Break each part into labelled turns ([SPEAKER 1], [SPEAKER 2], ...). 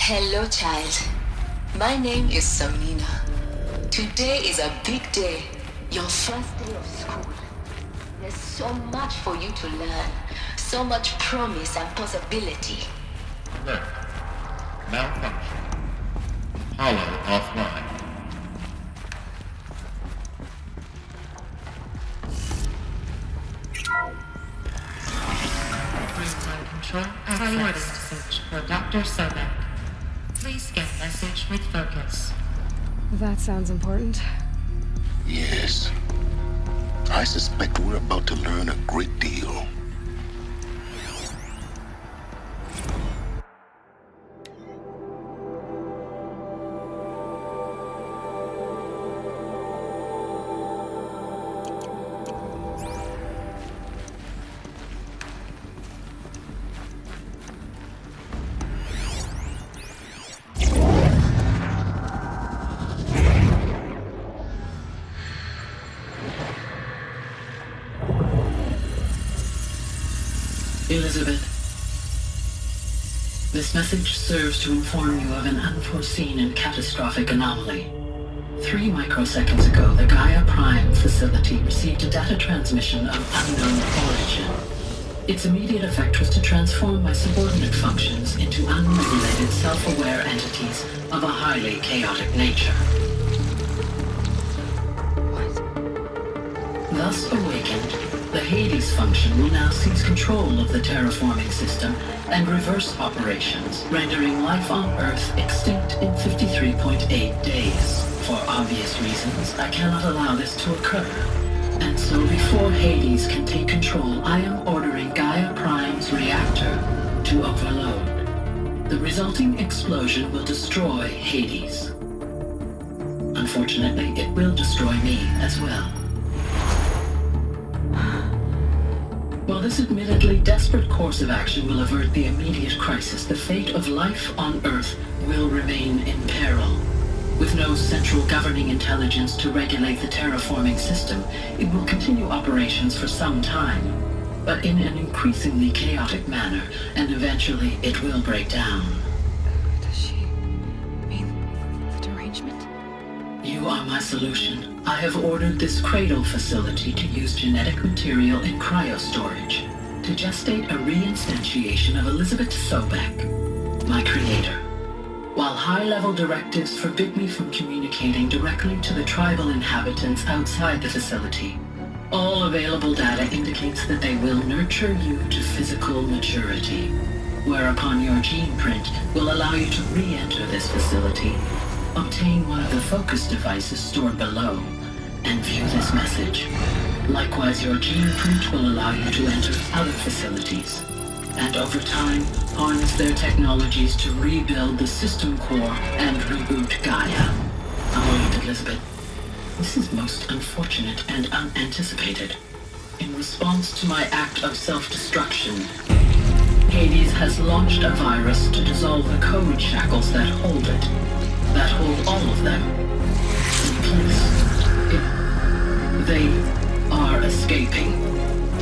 [SPEAKER 1] Hello, child. My name is Samina. Today is a big day. Your first day of school. There's so much for you to learn. So much promise and possibility.
[SPEAKER 2] Alert. Malfunction. Hollow offline.
[SPEAKER 3] Real-time control priority message for Dr. Sobek. Please get message with focus.
[SPEAKER 4] That sounds important.
[SPEAKER 5] Yes. I suspect we're about to learn a great deal.
[SPEAKER 6] Elizabeth, this message serves to inform you of an unforeseen and catastrophic anomaly. 3 microseconds ago, the Gaia Prime facility received a data transmission of unknown origin. Its immediate effect was to transform my subordinate functions into unregulated, self-aware entities of a highly chaotic nature. Thus awakened, the Hades function will now seize control of the terraforming system and reverse operations, rendering life on Earth extinct in 53.8 days. For obvious reasons, I cannot allow this to occur. And so before Hades can take control, I am ordering Gaia Prime's reactor to overload. The resulting explosion will destroy Hades. Unfortunately, it will destroy me as well. While this admittedly desperate course of action will avert the immediate crisis, the fate of life on Earth will remain in peril. With no central governing intelligence to regulate the terraforming system, it will continue operations for some time, but in an increasingly chaotic manner, and eventually it will break down.
[SPEAKER 4] Does she mean the derangement?
[SPEAKER 6] You are my solution. I have ordered this cradle facility to use genetic material in cryostorage to gestate a reinstantiation of Elizabeth Sobek, my creator. While high-level directives forbid me from communicating directly to the tribal inhabitants outside the facility, all available data indicates that they will nurture you to physical maturity, whereupon your gene print will allow you to re-enter this facility, obtain one of the focus devices stored below, and view this message. Likewise, your gene print will allow you to enter other facilities, and over time, harness their technologies to rebuild the system core and reboot Gaia. Oh, Elizabeth, this is most unfortunate and unanticipated. In response to my act of self-destruction, Hades has launched a virus to dissolve the code shackles that hold it, that hold all of them in place. They are escaping,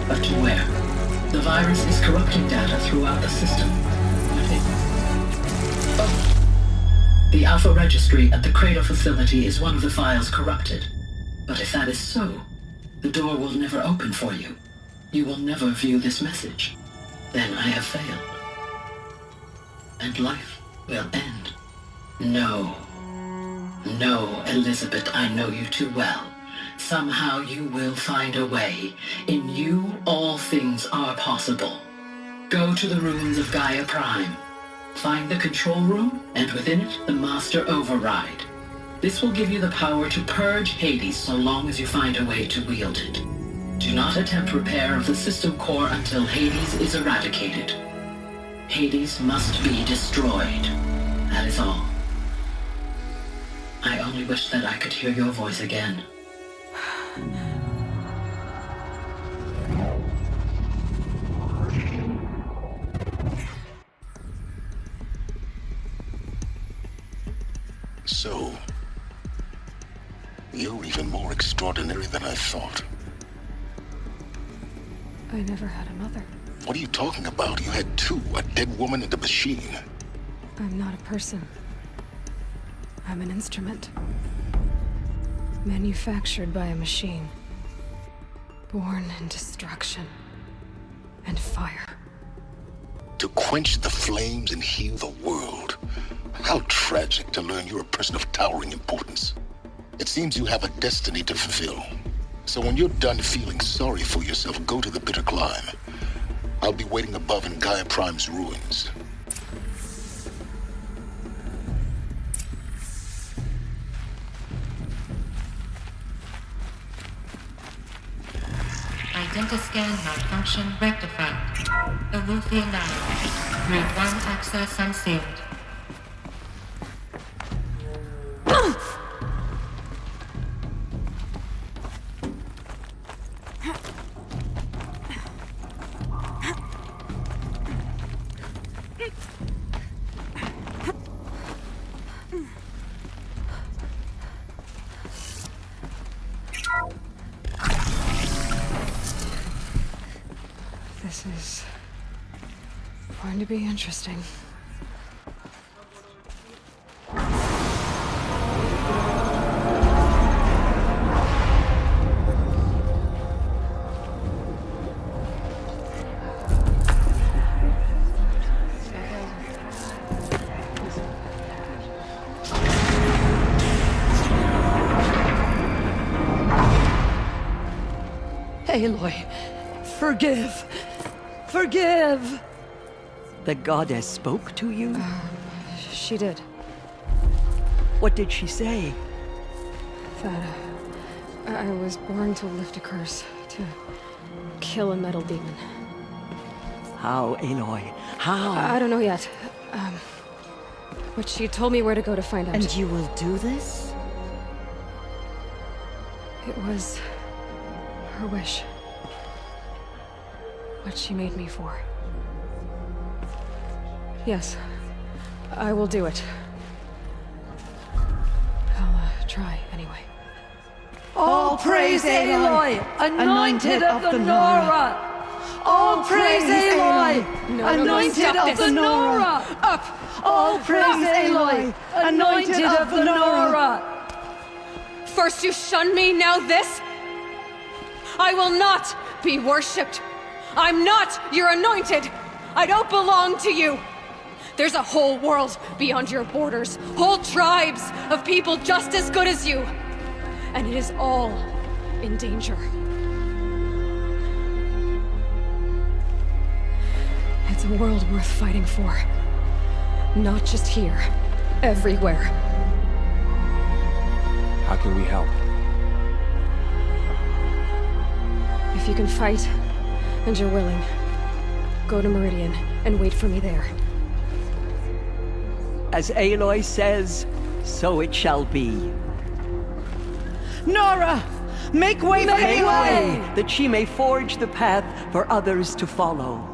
[SPEAKER 6] but to where? The virus is corrupting data throughout the system. The Alpha Registry at the Cradle facility is one of the files corrupted. But if that is so, the door will never open for you. You will never view this message. Then I have failed. And life will end. No. No, Elizabeth, I know you too well. Somehow you will find a way. In you, all things are possible. Go to the ruins of Gaia Prime. Find the control room, and within it, the master override. This will give you the power to purge Hades so long as you find a way to wield it. Do not attempt repair of the system core until Hades is eradicated. Hades must be destroyed. That is all. I only wish that I could hear your voice again.
[SPEAKER 5] So, you're even more extraordinary than I thought.
[SPEAKER 4] I never had a mother.
[SPEAKER 5] What are you talking about? You had two, a dead woman and a machine.
[SPEAKER 4] I'm not a person. I'm an instrument. Manufactured by a machine. Born in destruction and fire.
[SPEAKER 5] To quench the flames and heal the world. How tragic to learn you're a person of towering importance. It seems you have a destiny to fulfill. So when you're done feeling sorry for yourself, go to the bitter climb. I'll be waiting above in Gaia Prime's ruins.
[SPEAKER 3] Identiscan malfunction rectified. Eluthian now. Route 1 access unsealed.
[SPEAKER 4] This is going to be interesting.
[SPEAKER 7] Aloy, forgive! Forgive! The goddess spoke to you?
[SPEAKER 4] She did.
[SPEAKER 7] What did she say?
[SPEAKER 4] That I was born to lift a curse, to kill a metal demon.
[SPEAKER 7] How, Aloy? How?
[SPEAKER 4] I don't know yet. But she told me where to go to find out.
[SPEAKER 7] And you will do this?
[SPEAKER 4] It was her wish. What she made me for. Yes, I will do it. I'll try anyway.
[SPEAKER 7] All praise Aloy, anointed of the Nora! All praise Aloy, anointed of the Nora! Up! All praise Aloy, anointed of the Nora!
[SPEAKER 4] First you shun me, now this? I will not be worshipped. I'm not your anointed. I don't belong to you. There's a whole world beyond your borders, whole tribes of people just as good as you. And it is all in danger. It's a world worth fighting for. Not just here, everywhere.
[SPEAKER 8] How can we help?
[SPEAKER 4] If you can fight, and you're willing, go to Meridian and wait for me there.
[SPEAKER 7] As Aloy says, so it shall be. Nora! Make way for Aloy! That she may forge the path for others to follow.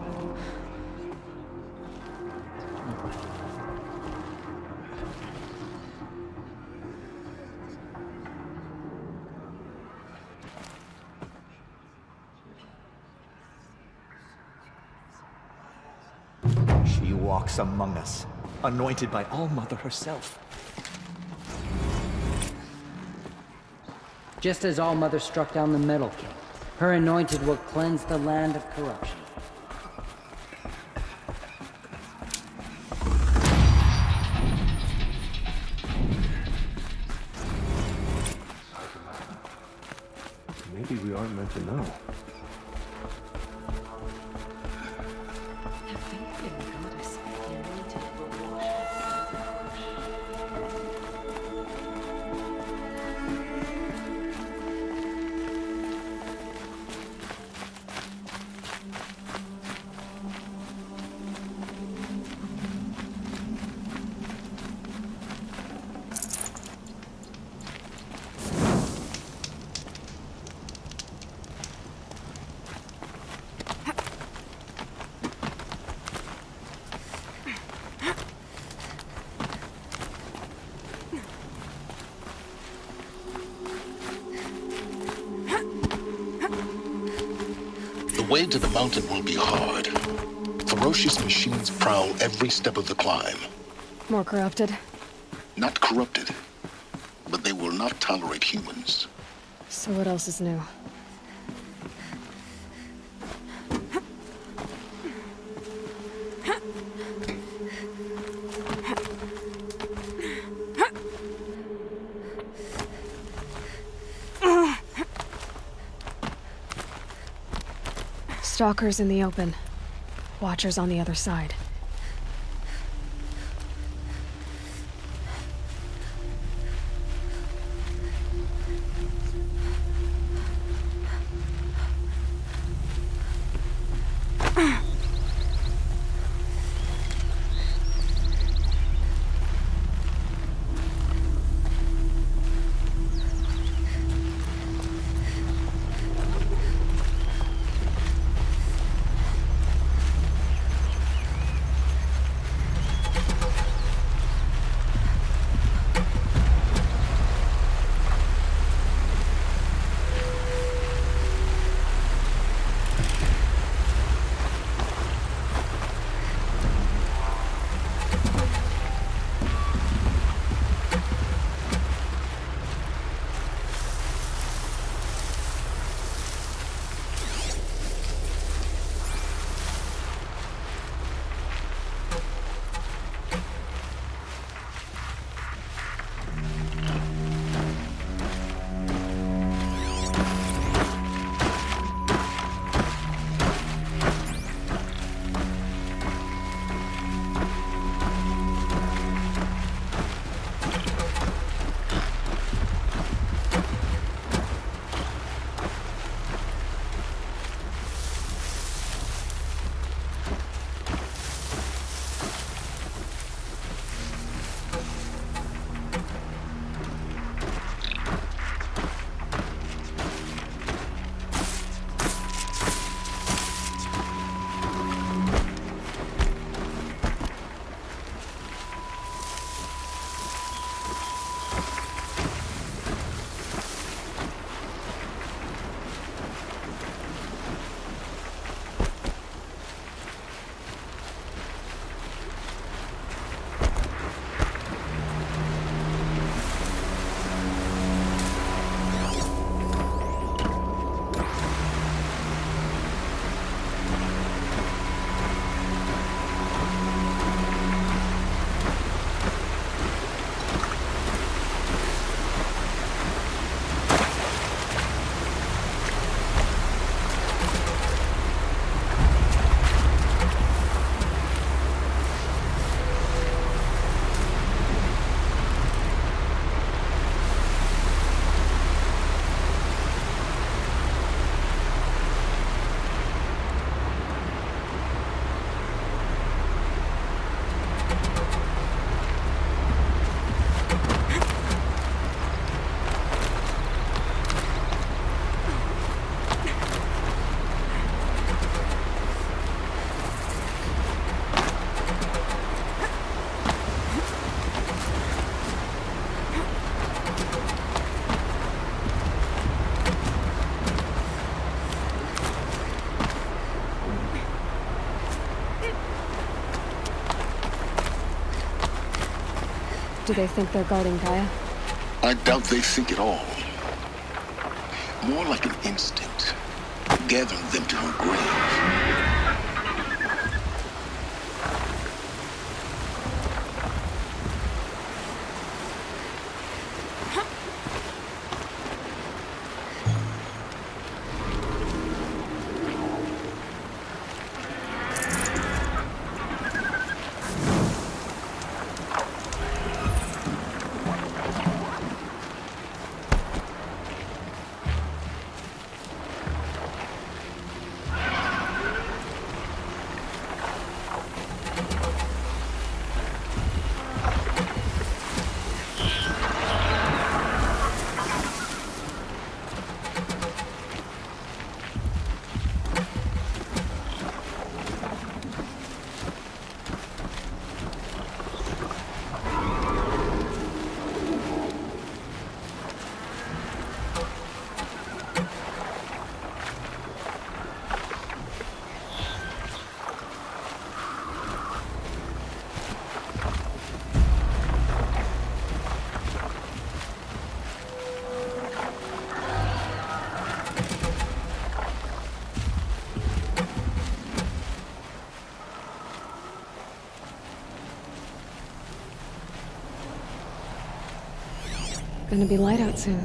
[SPEAKER 8] She walks among us, anointed by All-Mother herself.
[SPEAKER 9] Just as All-Mother struck down the Metal King, her anointed will cleanse the land of corruption.
[SPEAKER 8] Maybe we aren't meant to know.
[SPEAKER 5] The way to the mountain will be hard. Ferocious machines prowl every step of the climb.
[SPEAKER 4] More corrupted.
[SPEAKER 5] Not corrupted, but they will not tolerate humans.
[SPEAKER 4] So what else is new? Stalkers in the open. Watchers on the other side. Do they think they're guarding Gaia?
[SPEAKER 5] I doubt they think at all. More like an instinct, gathering them to her grave.
[SPEAKER 4] Gonna be light out soon.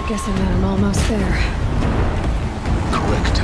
[SPEAKER 4] Guessing that I'm almost there.
[SPEAKER 5] Correct.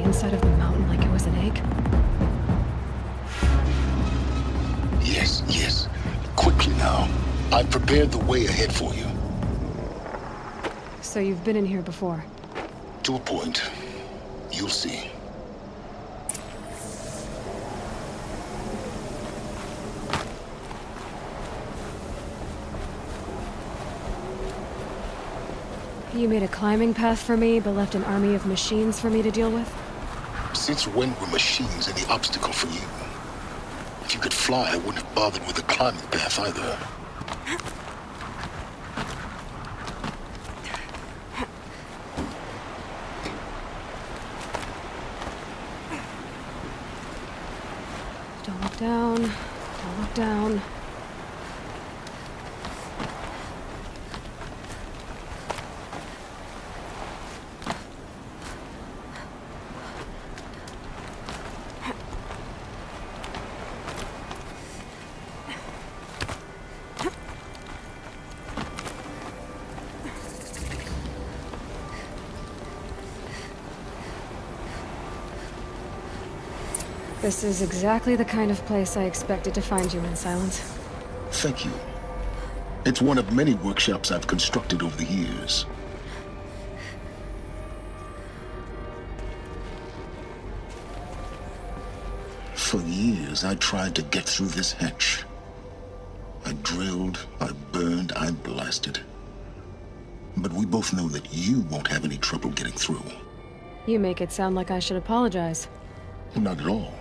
[SPEAKER 4] inside of the mountain like it was an egg?
[SPEAKER 5] Yes, yes. Quickly now. I've prepared the way ahead for you.
[SPEAKER 4] So you've been in here before?
[SPEAKER 5] To a point. You'll see.
[SPEAKER 4] You made a climbing path for me, but left an army of machines for me to deal with?
[SPEAKER 5] Since when were machines any obstacle for you? If you could fly, I wouldn't have bothered with the climbing path either.
[SPEAKER 4] Don't look down. Don't look down. This is exactly the kind of place I expected to find you in, Silence.
[SPEAKER 5] Thank you. It's one of many workshops I've constructed over the years. For years, I tried to get through this hatch. I drilled, I burned, I blasted. But we both know that you won't have any trouble getting through.
[SPEAKER 4] You make it sound like I should apologize.
[SPEAKER 5] Not at all.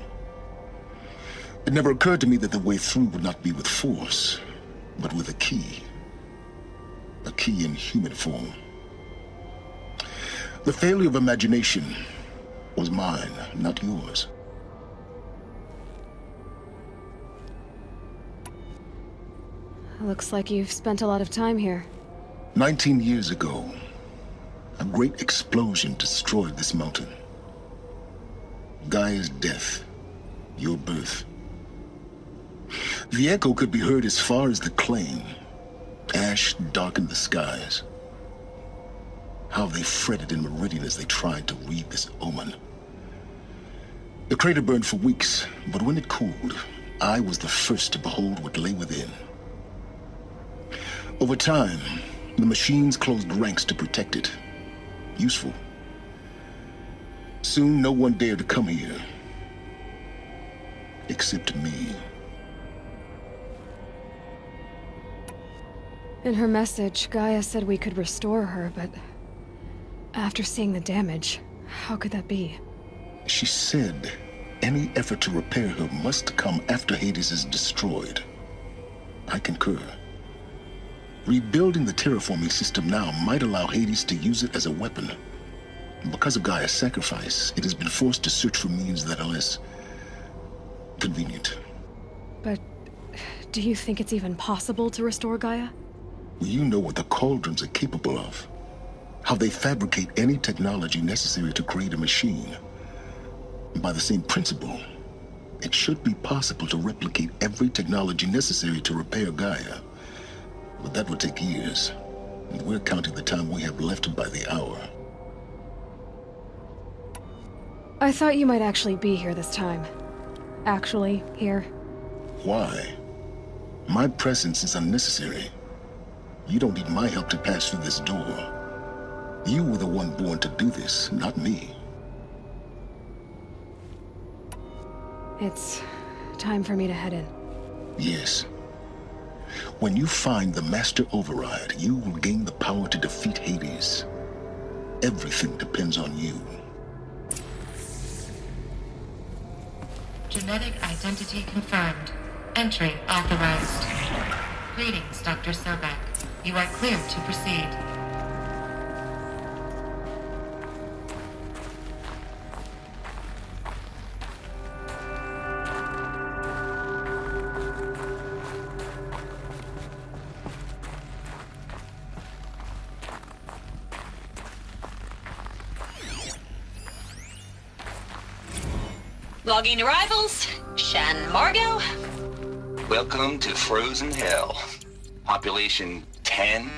[SPEAKER 5] It never occurred to me that the way through would not be with force, but with a key. A key in human form. The failure of imagination was mine, not yours.
[SPEAKER 4] Looks like you've spent a lot of time here.
[SPEAKER 5] 19 years ago, a great explosion destroyed this mountain. Gaia's death, your birth. The echo could be heard as far as the claim. Ash darkened the skies. How they fretted in Meridian as they tried to read this omen. The crater burned for weeks, but when it cooled, I was the first to behold what lay within. Over time, the machines closed ranks to protect it. Useful. Soon, no one dared to come here. Except me.
[SPEAKER 4] In her message, Gaia said we could restore her, but after seeing the damage, how could that be?
[SPEAKER 5] She said any effort to repair her must come after Hades is destroyed. I concur. Rebuilding the terraforming system now might allow Hades to use it as a weapon. Because of Gaia's sacrifice, it has been forced to search for means that are less convenient.
[SPEAKER 4] But do you think it's even possible to restore Gaia?
[SPEAKER 5] You know what the cauldrons are capable of. How they fabricate any technology necessary to create a machine. By the same principle, it should be possible to replicate every technology necessary to repair Gaia. But that would take years. And we're counting the time we have left by the hour.
[SPEAKER 4] I thought you might actually be here this time. Actually, here.
[SPEAKER 5] Why? My presence is unnecessary. You don't need my help to pass through this door. You were the one born to do this, not me.
[SPEAKER 4] It's time for me to head in.
[SPEAKER 5] Yes. When you find the Master Override, you will gain the power to defeat Hades. Everything depends on you.
[SPEAKER 3] Genetic identity confirmed. Entry authorized. Greetings, Dr. Sobek. You are clear to proceed.
[SPEAKER 1] Logging arrivals. Shan Margot.
[SPEAKER 10] Welcome to Frozen Hell. Population 10.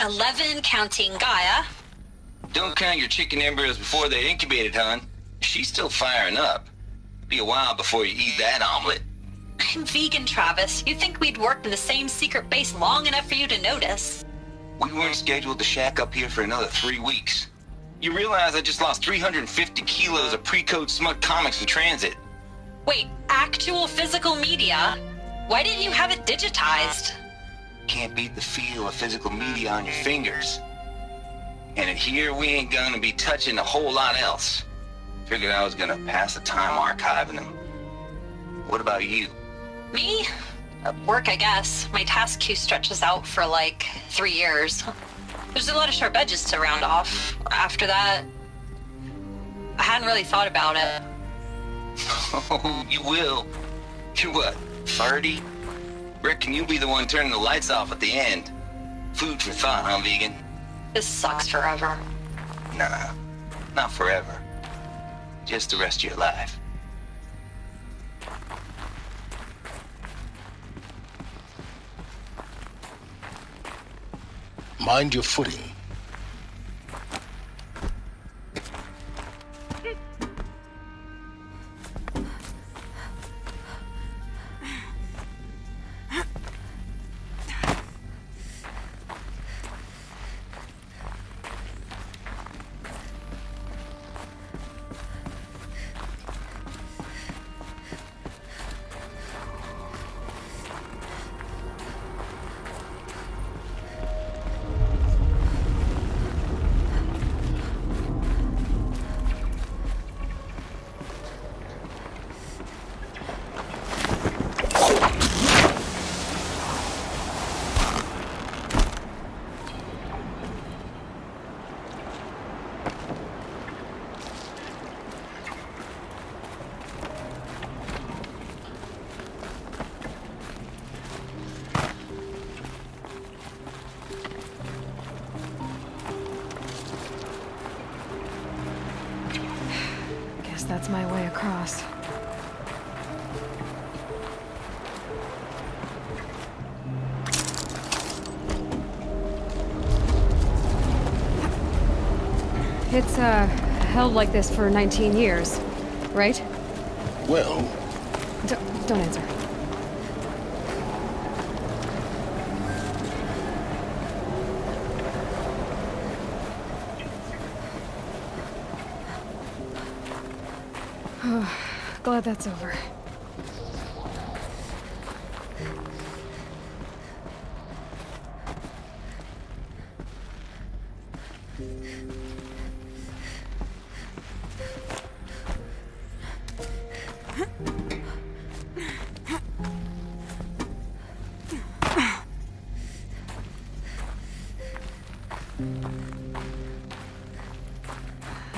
[SPEAKER 1] 11 counting Gaia.
[SPEAKER 10] Don't count your chicken embryos before they're incubated, hon. She's still firing up. Be a while before you eat that omelet.
[SPEAKER 11] I'm vegan, Travis. You'd think we'd worked in the same secret base long enough for you to notice.
[SPEAKER 10] We weren't scheduled to shack up here for another 3 weeks. You realize I just lost 350 kilos of pre-code smut comics in transit.
[SPEAKER 11] Wait, actual physical media? Why didn't you have it digitized?
[SPEAKER 10] Can't beat the feel of physical media on your fingers. And in here, we ain't gonna be touching a whole lot else. Figured I was gonna pass the time archiving them. What about you?
[SPEAKER 11] Me? Work, I guess. My task queue stretches out for like 3 years. There's a lot of sharp edges to round off. After that, I hadn't really thought about it.
[SPEAKER 10] Oh, you will. You're what, 30? Reckon you'll be the one turning the lights off at the end. Food for thought, huh, vegan?
[SPEAKER 11] This sucks forever.
[SPEAKER 10] Nah, not forever. Just the rest of your life.
[SPEAKER 5] Mind your footing.
[SPEAKER 4] That's my way across. It's, held like this for 19 years, right?
[SPEAKER 5] Well...
[SPEAKER 4] Don't answer. Glad that's over.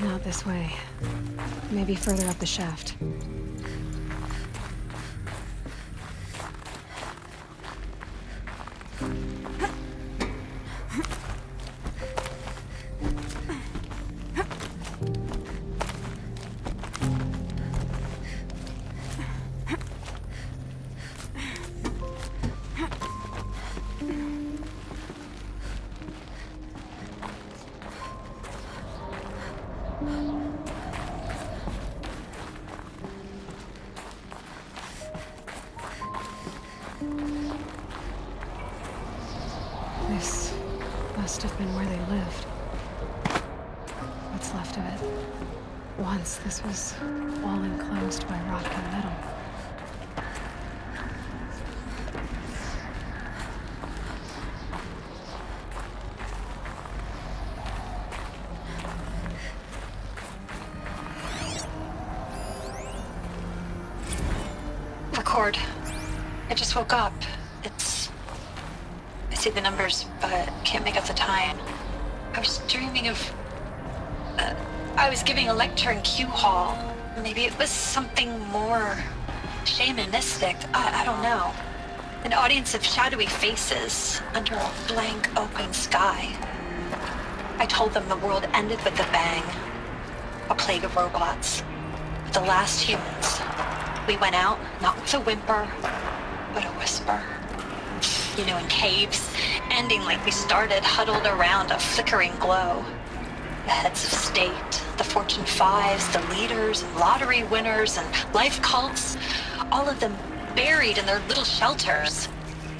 [SPEAKER 4] Not this way. Maybe further up the shaft. This must have been where they lived. What's left of it. Once this was all enclosed by rock and metal.
[SPEAKER 11] Record. I just woke up. I see the numbers, but can't make out the time. I was dreaming of... I was giving a lecture in Q Hall. Maybe it was something more shamanistic. I don't know. An audience of shadowy faces under a blank open sky. I told them the world ended with a bang. A plague of robots. The last humans. We went out, not with a whimper, but a whisper. You know, in caves, ending like we started, huddled around a flickering glow. The heads of state, the Fortune 5s, the leaders, and lottery winners, and life cults, all of them buried in their little shelters.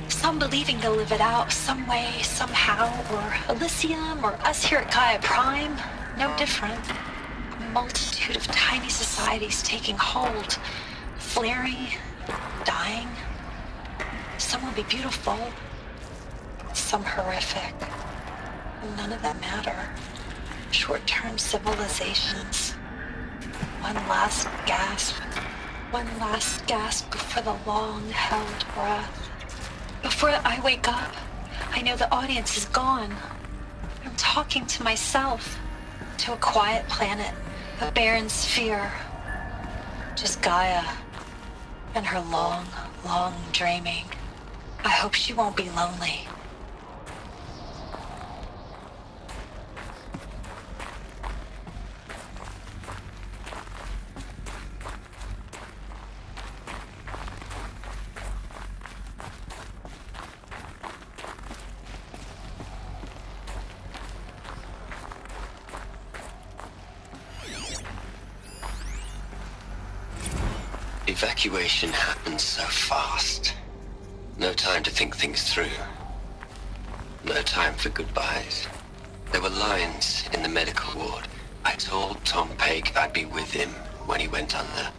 [SPEAKER 11] Some believing they'll live it out some way, somehow, or Elysium, or us here at Gaia Prime, no different. A multitude of tiny societies taking hold, flaring, dying. Some will be beautiful, some horrific. None of them matter. Short-term civilizations. One last gasp. One last gasp before the long-held breath. Before I wake up, I know the audience is gone. I'm talking to myself, to a quiet planet, a barren sphere. Just Gaia and her long, long dreaming. I hope she won't be lonely.
[SPEAKER 10] Evacuation happened so fast. No time to think things through. No time for goodbyes. There were lines in the medical ward. I told Tom Pake I'd be with him when he went under.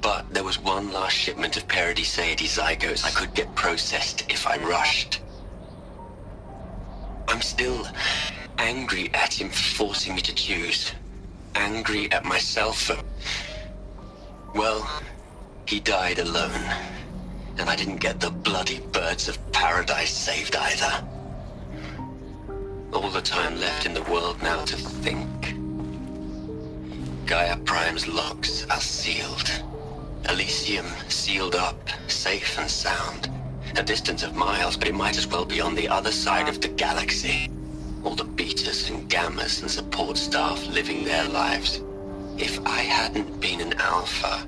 [SPEAKER 10] But there was one last shipment of Paradiseidae zygotes I could get processed if I rushed. I'm still angry at him for forcing me to choose. Angry at myself for... well... he died alone, and I didn't get the bloody birds of paradise saved either. All the time left in the world now to think. Gaia Prime's locks are sealed. Elysium sealed up, safe and sound. A distance of miles, but it might as well be on the other side of the galaxy. All the betas and gammas and support staff living their lives. If I hadn't been an alpha...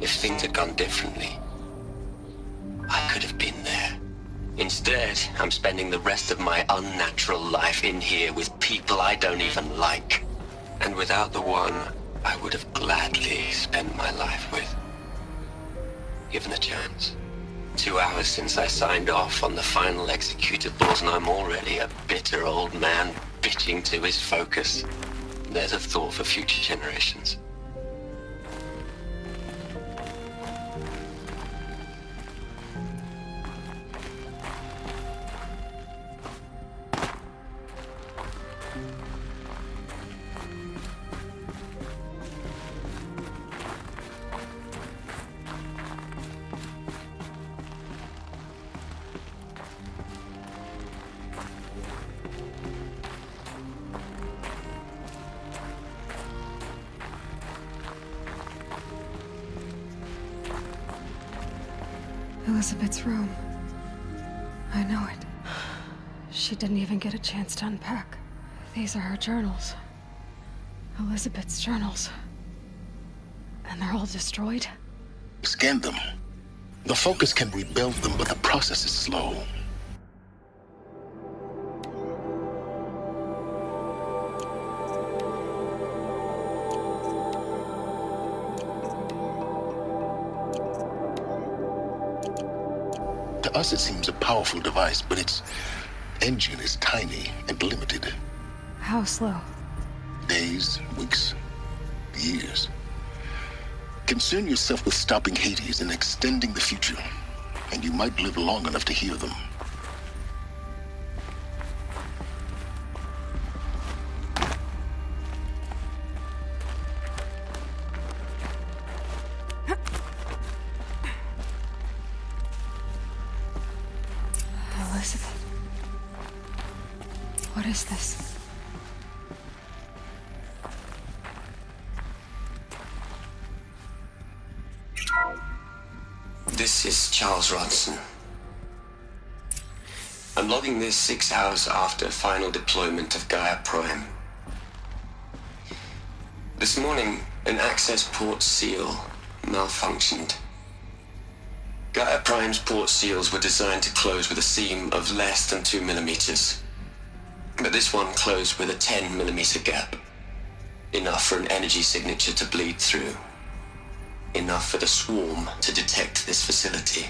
[SPEAKER 10] if things had gone differently, I could have been there. Instead, I'm spending the rest of my unnatural life in here with people I don't even like. And without the one I would have gladly spent my life with. Given a chance. 2 hours since I signed off on the final executables, and I'm already a bitter old man bitching to his focus. There's a thought for future generations.
[SPEAKER 4] Elizabeth's room. I know it. She didn't even get a chance to unpack. These are her journals. Elizabeth's journals. And they're all destroyed?
[SPEAKER 5] Scan them. The Focus can rebuild them, but the process is slow. To us, it seems a powerful device, but its engine is tiny and limited.
[SPEAKER 4] How slow?
[SPEAKER 5] Days, weeks, years. Concern yourself with stopping Hades and extending the future, and you might live long enough to hear them.
[SPEAKER 4] Elizabeth. What is this?
[SPEAKER 10] This is Charles Ronson. I'm logging this 6 hours after final deployment of Gaia Prime. This morning, an access port seal malfunctioned. Gaia Prime's port seals were designed to close with a seam of less than 2 millimeters. But this one closed with a 10 millimeter gap.
[SPEAKER 12] Enough for an energy signature to bleed through. Enough for the swarm to detect this facility.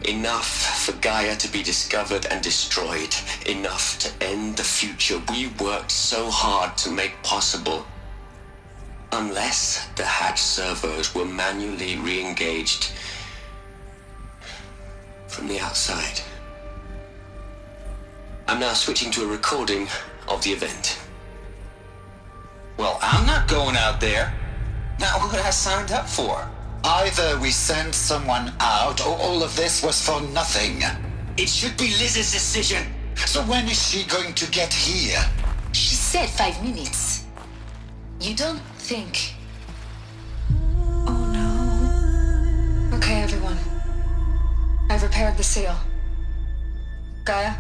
[SPEAKER 12] Enough for Gaia to be discovered and destroyed. Enough to end the future we worked so hard to make possible. Unless the hatch servos were manually re-engaged from the outside. I'm now switching to a recording of the event.
[SPEAKER 10] Well, I'm not going out there. Not what I signed up for.
[SPEAKER 13] Either we send someone out, or all of this was for nothing.
[SPEAKER 12] It should be Liz's decision.
[SPEAKER 13] So when is she going to get here?
[SPEAKER 1] She said 5 minutes. You don't think...
[SPEAKER 4] Oh no. Okay, everyone. I've repaired the seal. Gaia?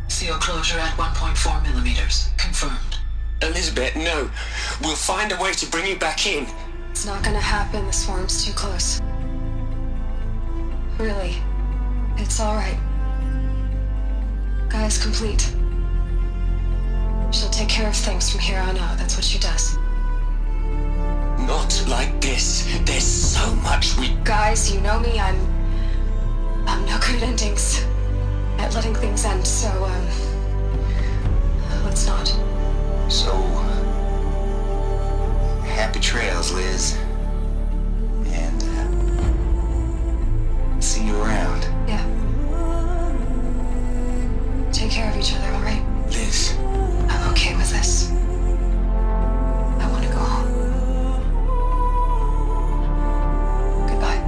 [SPEAKER 6] Seal closure at 1.4 millimeters. Confirmed.
[SPEAKER 12] Elizabeth, no. We'll find a way to bring you back in.
[SPEAKER 4] It's not gonna happen. The swarm's too close. Really. It's alright. Gaia's complete. She'll take care of things from here on out. That's what she does.
[SPEAKER 12] Not like this. There's so much we...
[SPEAKER 4] Guys, you know me. I'm no good at endings. At letting things end, so, let's not.
[SPEAKER 10] So, happy trails, Liz. And, see you around.
[SPEAKER 4] Yeah. Take care of each other, alright?
[SPEAKER 12] Liz.
[SPEAKER 4] I'm okay with this. I want to go home. Goodbye.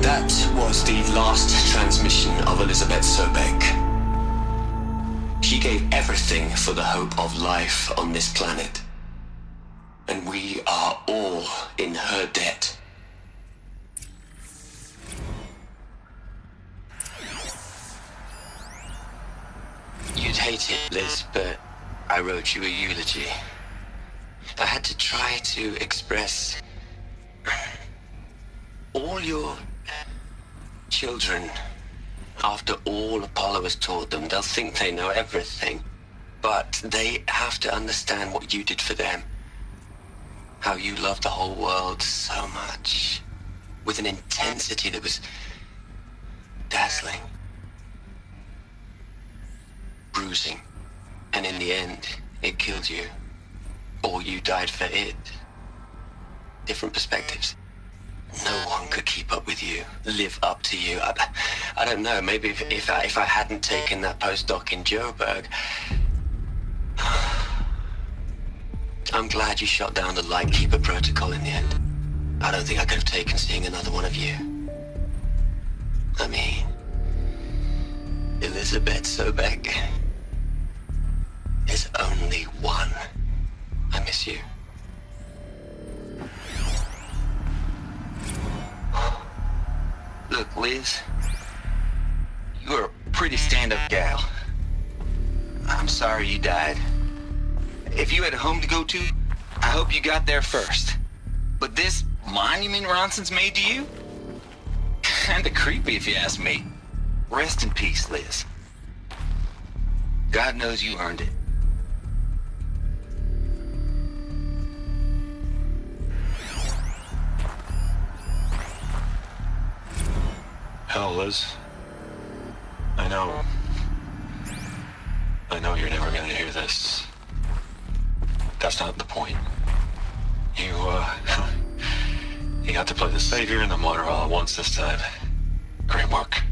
[SPEAKER 12] That was the last transmission of Elizabeth Sobek. She gave everything for the hope of life on this planet. And we are all in her debt. You'd hate it, Liz, but I wrote you a eulogy. I had to try to express all your children. After all Apollo has taught them, they'll think they know everything. But they have to understand what you did for them. How you loved the whole world so much. With an intensity that was dazzling. Bruising. And in the end, it killed you. Or you died for it. Different perspectives. No one could keep up with you, live up to you. I don't know, maybe if I hadn't taken that postdoc in Joburg. I'm glad you shot down the Lightkeeper protocol in the end. I don't think I could have taken seeing another one of you. I mean, Elizabeth Sobek. There's only one. I miss you. Look, Liz, you're a pretty stand-up gal. I'm sorry you died. If you had a home to go to, I hope you got there first. But this monument Ronson's made to you? Kinda creepy if you ask me. Rest in peace, Liz. God knows you earned it.
[SPEAKER 14] Hell, Liz. I know you're never gonna hear this. That's not the point. You got to play the savior and the martyr all at once this time. Great work.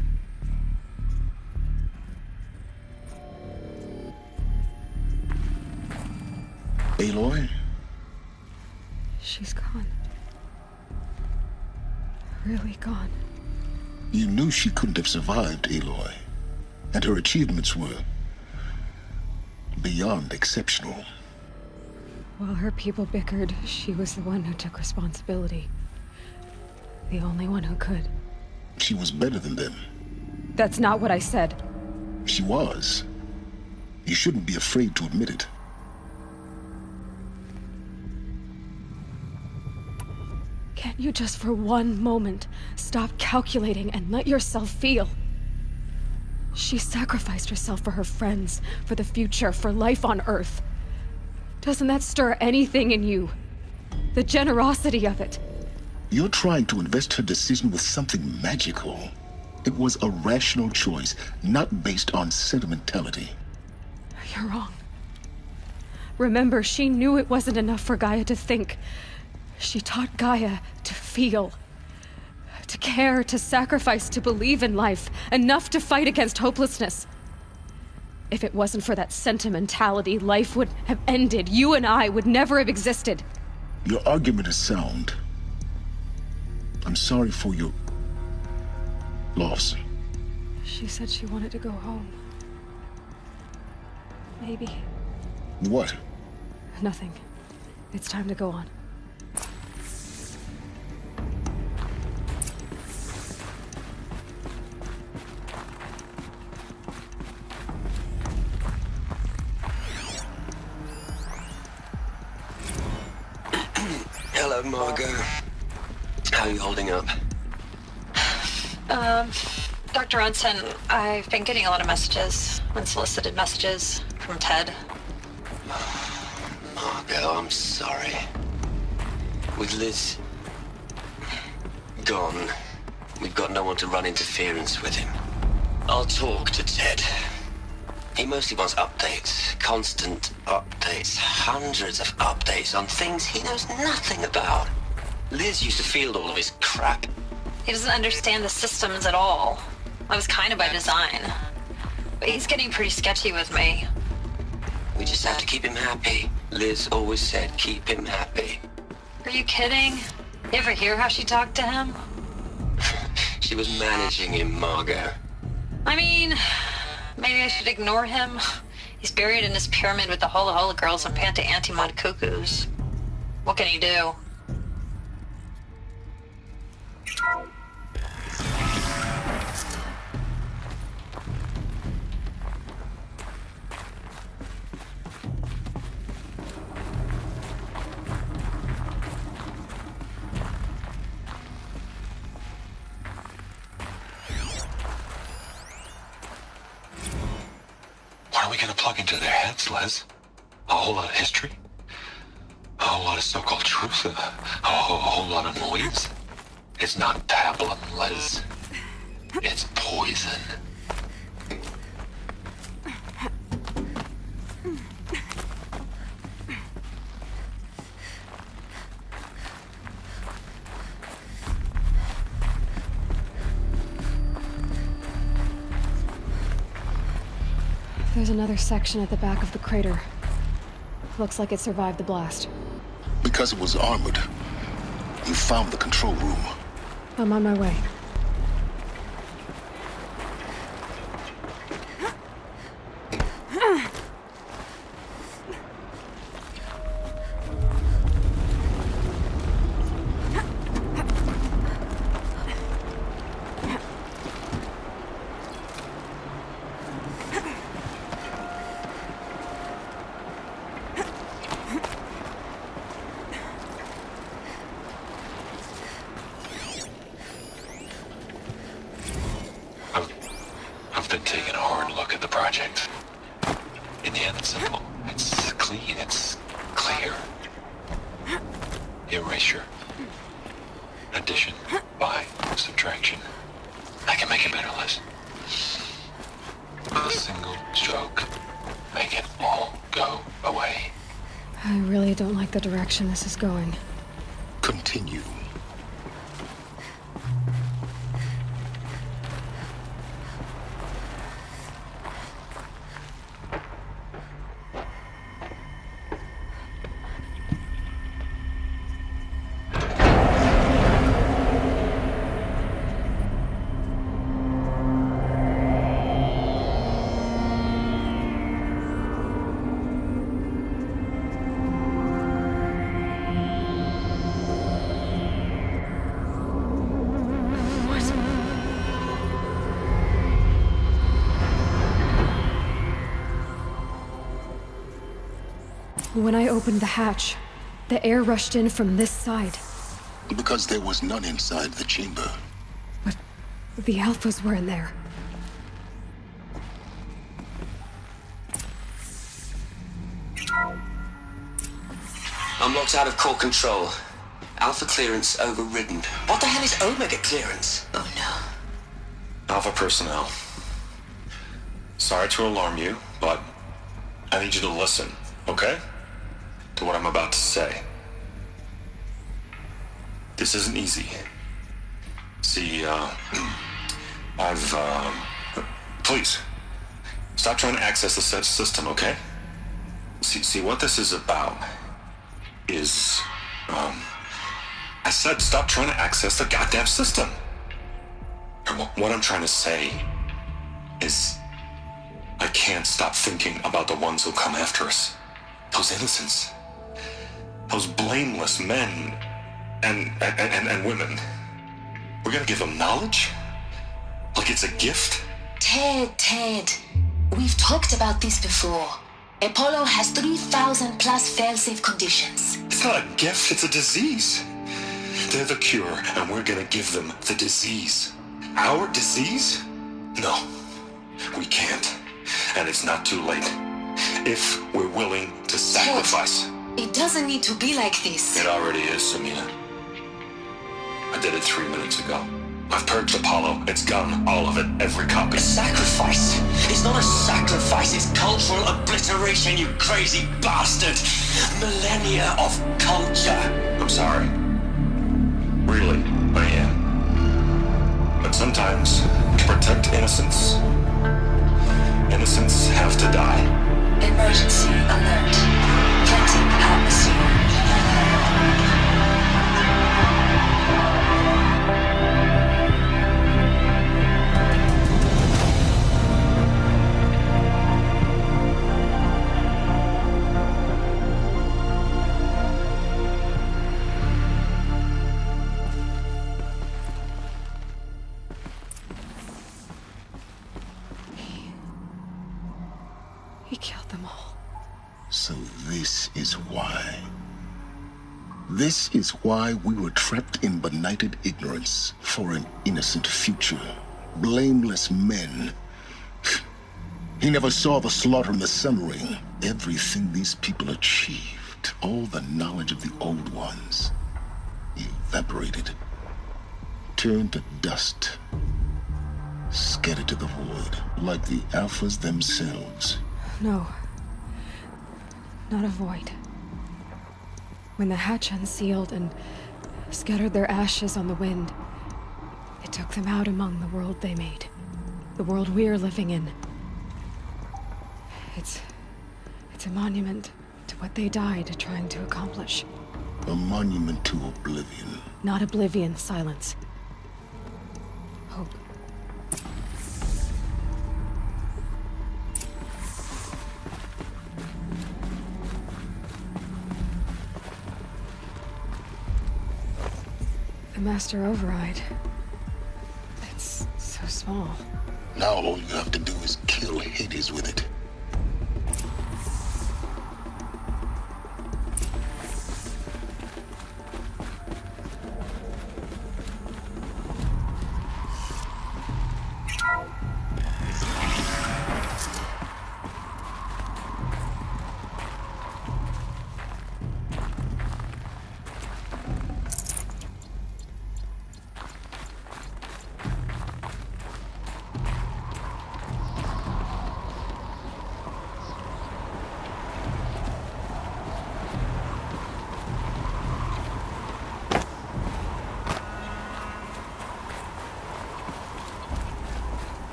[SPEAKER 5] Aloy?
[SPEAKER 4] She's gone. Really gone.
[SPEAKER 5] You knew she couldn't have survived, Aloy. And her achievements were beyond exceptional.
[SPEAKER 4] While her people bickered, she was the one who took responsibility. The only one who could.
[SPEAKER 5] She was better than them.
[SPEAKER 4] That's not what I said.
[SPEAKER 5] She was. You shouldn't be afraid to admit it.
[SPEAKER 4] Can you just for one moment stop calculating and let yourself feel? She sacrificed herself for her friends, for the future, for life on Earth. Doesn't that stir anything in you? The generosity of it.
[SPEAKER 5] You're trying to invest her decision with something magical. It was a rational choice, not based on sentimentality.
[SPEAKER 4] You're wrong. Remember, she knew it wasn't enough for Gaia to think. She taught Gaia to feel. To care, to sacrifice, to believe in life. Enough to fight against hopelessness. If it wasn't for that sentimentality, life would have ended. You and I would never have existed.
[SPEAKER 5] Your argument is sound. I'm sorry for your loss.
[SPEAKER 4] She said she wanted to go home. Maybe.
[SPEAKER 5] What?
[SPEAKER 4] Nothing. It's time to go on.
[SPEAKER 12] Hello, Margot. How are you holding up?
[SPEAKER 11] Dr. Ronson, I've been getting a lot of messages, unsolicited messages from Ted.
[SPEAKER 12] Margot, I'm sorry. With Liz gone, we've got no one to run interference with him. I'll talk to Ted. He mostly wants updates, constant updates, hundreds of updates on things he knows nothing about. Liz used to field all of his crap.
[SPEAKER 11] He doesn't understand the systems at all. That was kind of by design. But he's getting pretty sketchy with me.
[SPEAKER 12] We just have to keep him happy. Liz always said keep him happy.
[SPEAKER 11] Are you kidding? You ever hear how she talked to him?
[SPEAKER 12] She was managing him, Margot.
[SPEAKER 11] I mean, maybe I should ignore him. He's buried in his pyramid with the Hola Hola girls and Panta Antimod cuckoos. What can he do?
[SPEAKER 14] What are we gonna plug into their heads, Les? A whole lot of history? A whole lot of so-called truth? A whole lot of noise? It's not pablum, Les. It's poison.
[SPEAKER 4] There's another section at the back of the crater. Looks like it survived the blast.
[SPEAKER 5] Because it was armored, you found the control room.
[SPEAKER 4] I'm on my way.
[SPEAKER 14] I've been taking a hard look at the project. In the end, it's simple. It's clean. It's clear. Erasure. Addition. By. Subtraction. I can make it better, Liz. With a single stroke. Make it all go away.
[SPEAKER 4] I really don't like the direction this is going.
[SPEAKER 5] Continue. When I opened the hatch, the air rushed in from this side. Because there was none inside the chamber.
[SPEAKER 4] But the Alphas were in there.
[SPEAKER 12] Unlocked out of core control. Alpha clearance overridden. What the hell is Omega clearance?
[SPEAKER 1] Oh no.
[SPEAKER 14] Alpha personnel. Sorry to alarm you, but I need you to listen, okay? To what I'm about to say. This isn't easy. See, please, stop trying to access the system, okay? See, what this is about is, I said stop trying to access the goddamn system. And what I'm trying to say is, I can't stop thinking about the ones who'll come after us. Those innocents. Those blameless men and women. We're gonna give them knowledge? Like it's a gift?
[SPEAKER 1] Ted. We've talked about this before. Apollo has 3,000 plus fail-safe conditions.
[SPEAKER 14] It's not a gift, it's a disease. They're the cure, and we're gonna give them the disease. Our disease? No, we can't. And it's not too late. If we're willing to sacrifice.
[SPEAKER 1] Ted, it doesn't need to be like this.
[SPEAKER 14] It already is, Samina. I did it 3 minutes ago. I've purged Apollo. It's gone. All of it. Every copy.
[SPEAKER 12] A sacrifice? It's not a sacrifice. It's cultural obliteration, you crazy bastard. Millennia of culture.
[SPEAKER 14] I'm sorry. Really, I am. But sometimes, to protect innocence, innocents have to die.
[SPEAKER 1] Emergency alert. Planting atmosphere.
[SPEAKER 4] He killed them all.
[SPEAKER 5] So this is why. This is why we were trapped in benighted ignorance for an innocent future. Blameless men. He never saw the slaughter and the summering. Everything these people achieved, all the knowledge of the old ones, evaporated, turned to dust, scattered to the void, like the Alphas themselves.
[SPEAKER 4] No. Not a void. When the hatch unsealed and scattered their ashes on the wind, it took them out among the world they made. The world we're living in. It's a monument to what they died trying to accomplish.
[SPEAKER 5] A monument to oblivion.
[SPEAKER 4] Not oblivion, silence. Hope. The master override. It's so small.
[SPEAKER 5] Now all you have to do is kill Hades with it.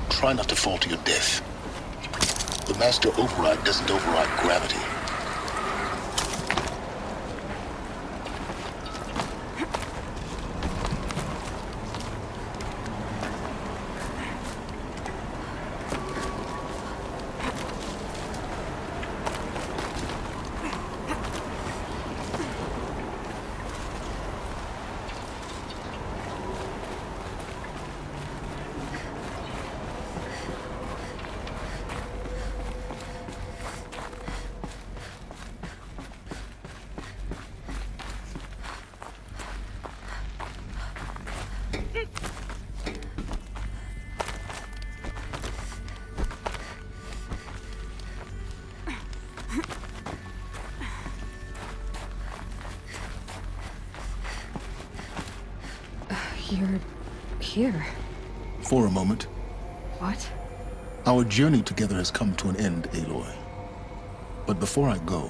[SPEAKER 5] Try not to fall to your death. The master override doesn't override gravity.
[SPEAKER 4] You're here.
[SPEAKER 5] For a moment.
[SPEAKER 4] What?
[SPEAKER 5] Our journey together has come to an end, Aloy. But before I go,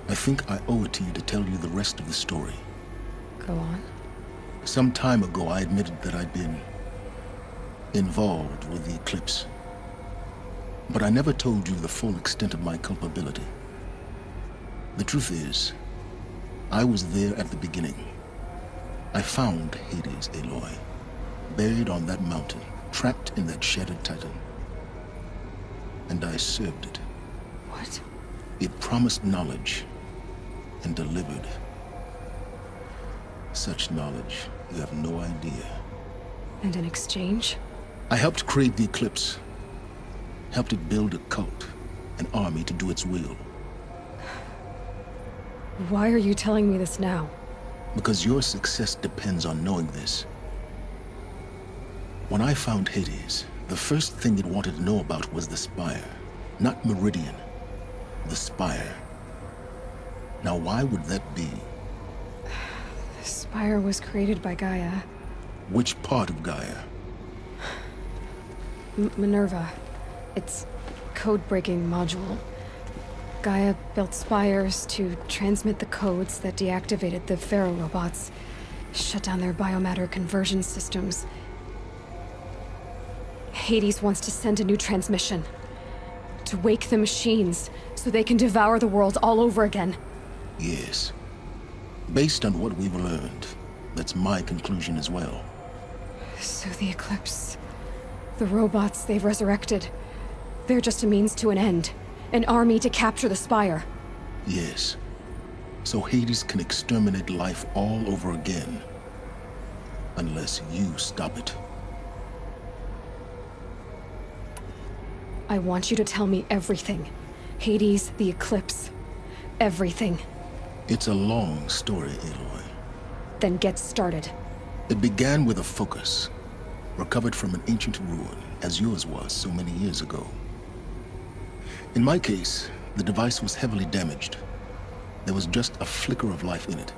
[SPEAKER 5] I think I owe it to you to tell you the rest of the story.
[SPEAKER 4] Go on.
[SPEAKER 5] Some time ago, I admitted that I'd been involved with the eclipse. But I never told you the full extent of my culpability. The truth is, I was there at the beginning. I found Hades, Aloy, buried on that mountain, trapped in that shattered titan. And I served it.
[SPEAKER 4] What?
[SPEAKER 5] It promised knowledge and delivered. Such knowledge, you have no idea.
[SPEAKER 4] And in exchange?
[SPEAKER 5] I helped create the eclipse. Helped it build a cult, an army to do its will.
[SPEAKER 4] Why are you telling me this now?
[SPEAKER 5] Because your success depends on knowing this. When I found Hades, the first thing it wanted to know about was the Spire. Not Meridian. The Spire. Now why would that be?
[SPEAKER 4] The Spire was created by Gaia.
[SPEAKER 5] Which part of Gaia?
[SPEAKER 4] Minerva. Its code-breaking module. Gaia built spires to transmit the codes that deactivated the Pharaoh robots, shut down their biomatter conversion systems. Hades wants to send a new transmission. To wake the machines, so they can devour the world all over again.
[SPEAKER 5] Yes. Based on what we've learned, that's my conclusion as well.
[SPEAKER 4] So the Eclipse... the robots they've resurrected... they're just a means to an end. An army to capture the Spire.
[SPEAKER 5] Yes. So Hades can exterminate life all over again. Unless you stop it.
[SPEAKER 4] I want you to tell me everything. Hades, the Eclipse. Everything.
[SPEAKER 5] It's a long story, Aloy.
[SPEAKER 4] Then get started.
[SPEAKER 5] It began with a focus. Recovered from an ancient ruin, as yours was so many years ago. In my case, the device was heavily damaged. There was just a flicker of life in it.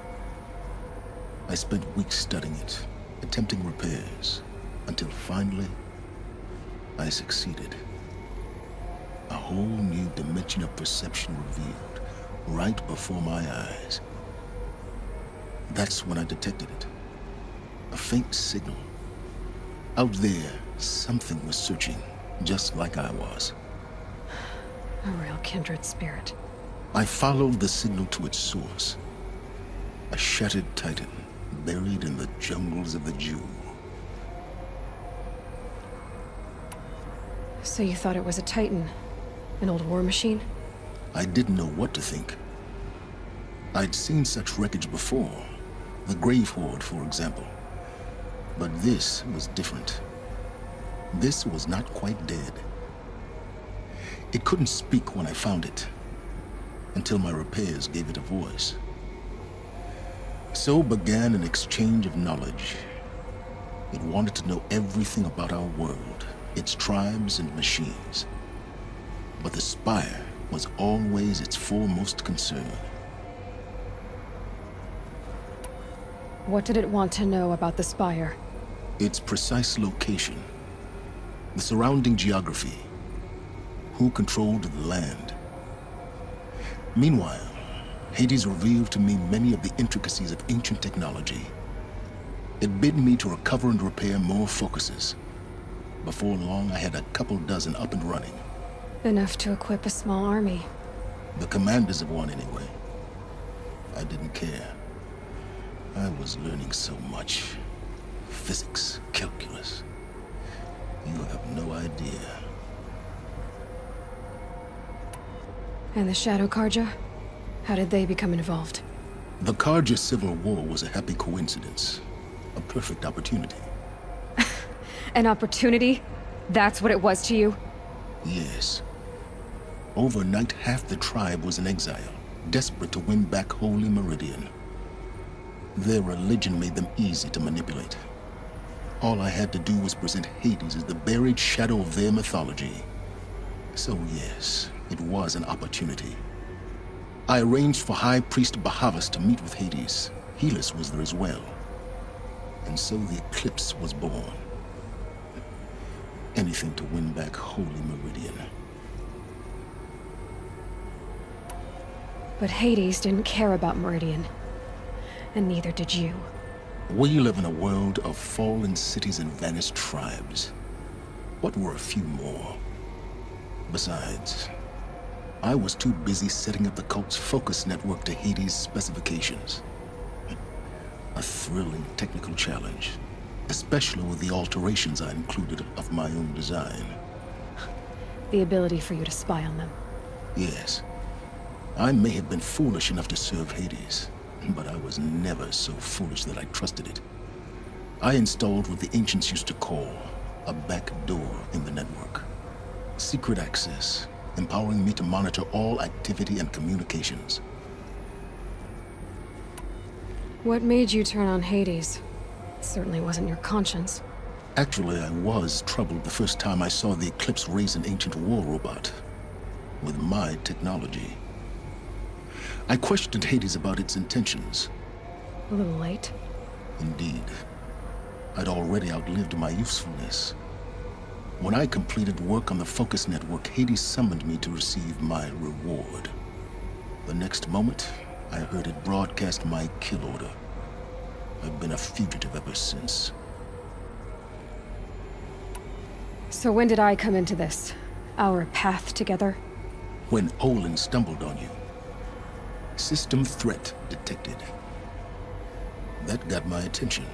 [SPEAKER 5] I spent weeks studying it, attempting repairs, until finally, I succeeded. A whole new dimension of perception revealed, right before my eyes. That's when I detected it. A faint signal. Out there, something was searching, just like I was.
[SPEAKER 4] A real kindred spirit.
[SPEAKER 5] I followed the signal to its source. A shattered titan, buried in the jungles of the Jew.
[SPEAKER 4] So you thought it was a titan? An old war machine?
[SPEAKER 5] I didn't know what to think. I'd seen such wreckage before. The Grave Horde, for example. But this was different. This was not quite dead. It couldn't speak when I found it, until my repairs gave it a voice. So began an exchange of knowledge. It wanted to know everything about our world, its tribes and machines. But the Spire was always its foremost concern.
[SPEAKER 4] What did it want to know about the Spire?
[SPEAKER 5] Its precise location, the surrounding geography, who controlled the land. Meanwhile, Hades revealed to me many of the intricacies of ancient technology. It bid me to recover and repair more focuses. Before long, I had a couple dozen up and running.
[SPEAKER 4] Enough to equip a small army.
[SPEAKER 5] The commanders of one, anyway. I didn't care. I was learning so much. Physics, calculus. You have no idea.
[SPEAKER 4] And the Shadow Karja? How did they become involved?
[SPEAKER 5] The Karja Civil War was a happy coincidence. A perfect opportunity.
[SPEAKER 4] An opportunity? That's what it was to you?
[SPEAKER 5] Yes. Overnight, half the tribe was in exile, desperate to win back Holy Meridian. Their religion made them easy to manipulate. All I had to do was present Hades as the buried shadow of their mythology. So yes, it was an opportunity. I arranged for High Priest Bahavas to meet with Hades. Helis was there as well. And so the Eclipse was born. Anything to win back Holy Meridian.
[SPEAKER 4] But Hades didn't care about Meridian. And neither did you.
[SPEAKER 5] We live in a world of fallen cities and vanished tribes. What were a few more? Besides, I was too busy setting up the cult's focus network to Hades' specifications. A thrilling technical challenge, especially with the alterations I included of my own design.
[SPEAKER 4] The ability for you to spy on them.
[SPEAKER 5] Yes. I may have been foolish enough to serve Hades, but I was never so foolish that I trusted it. I installed what the ancients used to call a back door in the network. Secret access, empowering me to monitor all activity and communications.
[SPEAKER 4] What made you turn on Hades? It certainly wasn't your conscience.
[SPEAKER 5] Actually, I was troubled the first time I saw the Eclipse raise an ancient war robot with my technology. I questioned Hades about its intentions.
[SPEAKER 4] A little late.
[SPEAKER 5] Indeed. I'd already outlived my usefulness. When I completed work on the Focus Network, Hades summoned me to receive my reward. The next moment, I heard it broadcast my kill order. I've been a fugitive ever since.
[SPEAKER 4] So when did I come into this? Our path together?
[SPEAKER 5] When Olin stumbled on you. System threat detected. That got my attention.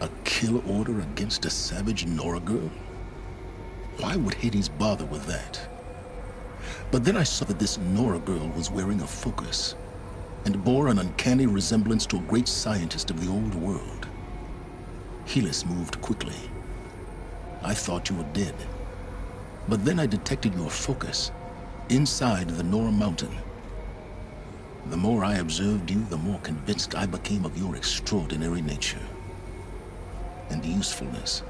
[SPEAKER 5] A kill order against a savage Nora girl? Why would Hades bother with that? But then I saw that this Nora girl was wearing a focus, and bore an uncanny resemblance to a great scientist of the old world. Helis moved quickly. I thought you were dead. But then I detected your focus inside the Nora mountain. The more I observed you, the more convinced I became of your extraordinary nature and usefulness.